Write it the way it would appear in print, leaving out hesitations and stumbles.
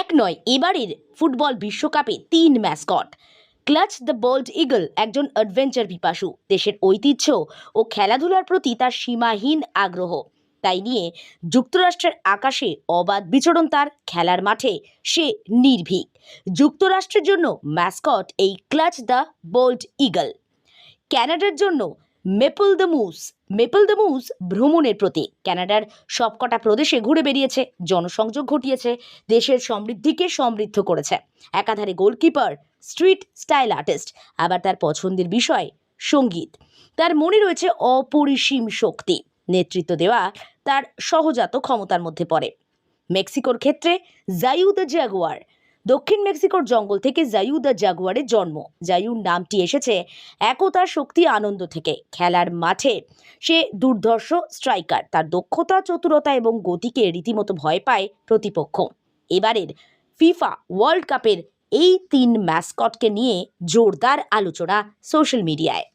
এক নয়, এবারের ফুটবল বিশ্বকাপে ৩ mascot. Clutch the bold eagle একজন অ্যাডভেঞ্চার পিপাসু, দেশের ঐতিহ্য ও খেলাধুলার প্রতি তার সীমাহীন আগ্রহ। তাই নিয়ে যুক্তরাষ্ট্রের আকাশে অবাধ বিচরণ তার, খেলার মাঠে সে নির্ভীক। যুক্তরাষ্ট্রের জন্য ম্যাসকট এই ক্লাচ দ্য বোল্ড ইগল। ক্যানাডার জন্য মেপল দ্য মুস ভ্রমণের প্রতীক। ক্যানাডার সবকটা প্রদেশে ঘুরে বেরিয়েছে, জনসংযোগ ঘটিয়েছে, দেশের সমৃদ্ধিকে সমৃদ্ধ করেছে। একাধারে গোলকিপার, স্ট্রিট স্টাইল আর্টিস্ট, আবার তার পছন্দের বিষয় সঙ্গীত। তার মনে রয়েছে অপরিসীম শক্তি, নেতৃত্ব দেওয়া তার সহজাত ক্ষমতার মধ্যে পড়ে। মেক্সিকোর ক্ষেত্রে জায়ু দ্য জাগুয়ার। দক্ষিণ মেক্সিকোর জঙ্গল থেকে জায়ু দ্য জাগুয়ারের জন্ম। জায়ুর নামটি এসেছে একতা, শক্তি, আনন্দ থেকে। খেলার মাঠে সে দুর্ধর্ষ স্ট্রাইকার, তার দক্ষতা, চতুরতা এবং গতিকে রীতিমতো ভয় পায় প্রতিপক্ষ। এবারের ফিফা ওয়ার্ল্ড কাপের এই ৩ ম্যাসকটকে নিয়ে জোরদার আলোচনা সোশ্যাল মিডিয়ায়।